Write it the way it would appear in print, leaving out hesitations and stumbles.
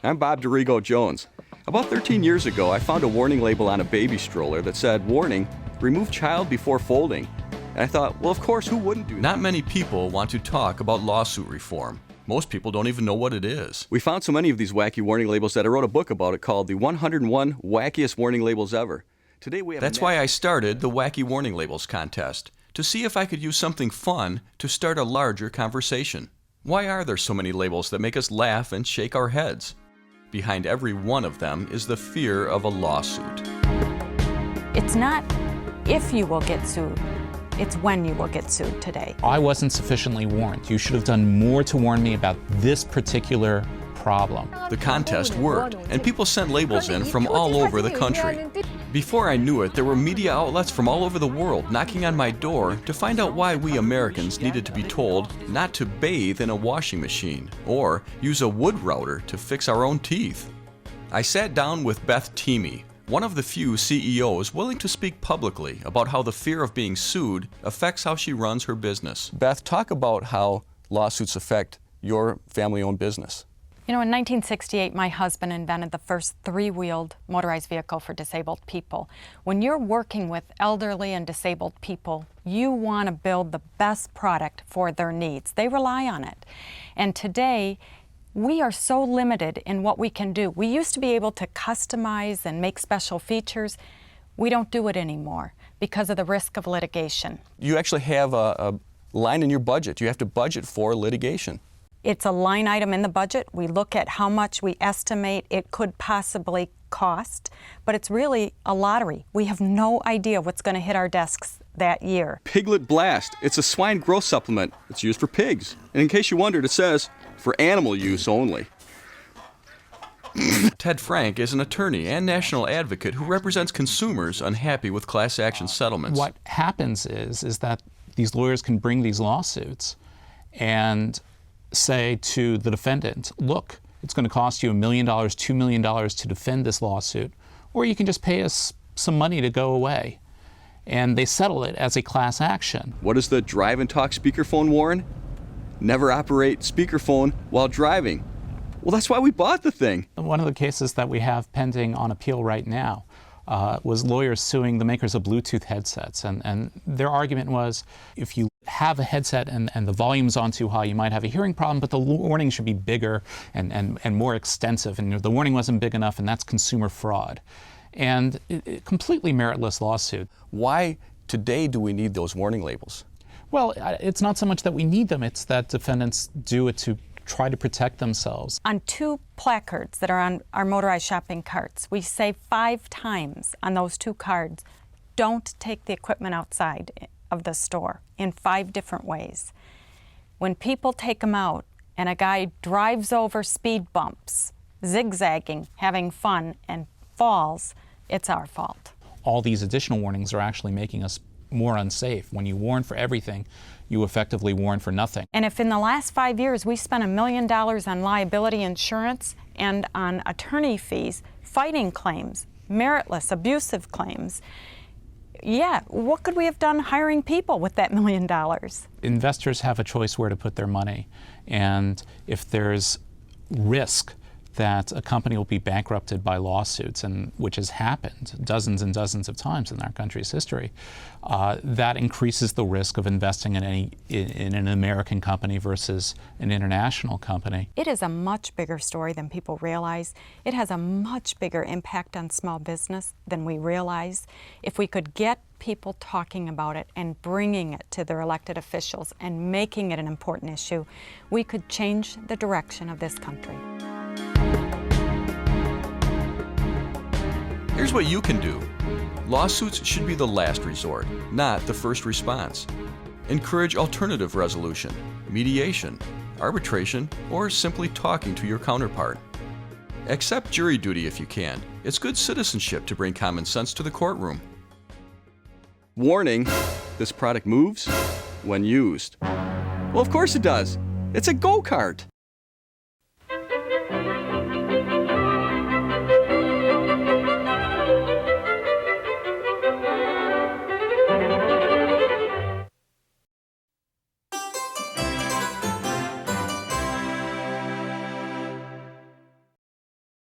I'm Bob DeRigo Jones. About 13 years ago, I found a warning label on a baby stroller that said, "Warning, remove child before folding." And I thought, well, of course, who wouldn't do that? Not many people want to talk about lawsuit reform. Most people don't even know what it is. We found so many of these wacky warning labels that I wrote a book about it called The 101 Wackiest Warning Labels Ever. Today we have That's why I started the Wacky Warning Labels contest, to see if I could use something fun to start a larger conversation. Why are there so many labels that make us laugh and shake our heads? Behind every one of them is the fear of a lawsuit. It's not if you will get sued, it's when you will get sued today. I wasn't sufficiently warned. You should have done more to warn me about this particular problem. The contest worked, and people sent labels in from all over the country. Before I knew it, there were media outlets from all over the world knocking on my door to find out why we Americans needed to be told not to bathe in a washing machine or use a wood router to fix our own teeth. I sat down with Beth Teamy, one of the few CEOs willing to speak publicly about how the fear of being sued affects how she runs her business. Beth, talk about how lawsuits affect your family-owned business. You know, in 1968, my husband invented the first three-wheeled motorized vehicle for disabled people. When you're working with elderly and disabled people, you want to build the best product for their needs. They rely on it. And today, we are so limited in what we can do. We used to be able to customize and make special features. We don't do it anymore because of the risk of litigation. You actually have a line in your budget. You have to budget for litigation. It's a line item in the budget. We look at how much we estimate it could possibly cost, but it's really a lottery. We have no idea what's going to hit our desks that year. Piglet Blast. It's a swine growth supplement. It's used for pigs. And in case you wondered, it says, for animal use only. Ted Frank is an attorney and national advocate who represents consumers unhappy with class action settlements. What happens is that these lawyers can bring these lawsuits and say to the defendant, look, it's going to cost you $1 million, $2 million to defend this lawsuit, or you can just pay us some money to go away. And they settle it as a class action. What does the drive and talk speakerphone warn? Never operate speakerphone while driving. Well, that's why we bought the thing. One of the cases that we have pending on appeal right now was lawyers suing the makers of Bluetooth headsets. And their argument was, if you have a headset and the volume's on too high, you might have a hearing problem, but the warning should be bigger and more extensive. And the warning wasn't big enough, and that's consumer fraud. And completely meritless lawsuit. Why today do we need those warning labels? Well, it's not so much that we need them, it's that defendants do it to try to protect themselves. On 2 placards that are on our motorized shopping carts, we say 5 times on those 2 cards, don't take the equipment outside of the store, in 5 different ways. When people take them out and a guy drives over speed bumps, zigzagging, having fun, and falls, it's our fault. All these additional warnings are actually making us more unsafe. When you warn for everything, you effectively warn for nothing. And if in the last 5 years we spent $1 million on liability insurance and on attorney fees, fighting claims, meritless, abusive claims, yeah, what could we have done hiring people with that $1 million? Investors have a choice where to put their money. And if there's risk that a company will be bankrupted by lawsuits, and which has happened dozens and dozens of times in our country's history, that increases the risk of investing in an American company versus an international company. It is a much bigger story than people realize. It has a much bigger impact on small business than we realize. If we could get people talking about it and bringing it to their elected officials and making it an important issue, we could change the direction of this country. Here's what you can do. Lawsuits should be the last resort, not the first response. Encourage alternative resolution, mediation, arbitration, or simply talking to your counterpart. Accept jury duty if you can. It's good citizenship to bring common sense to the courtroom. Warning, this product moves when used. Well, of course it does. It's a go-kart.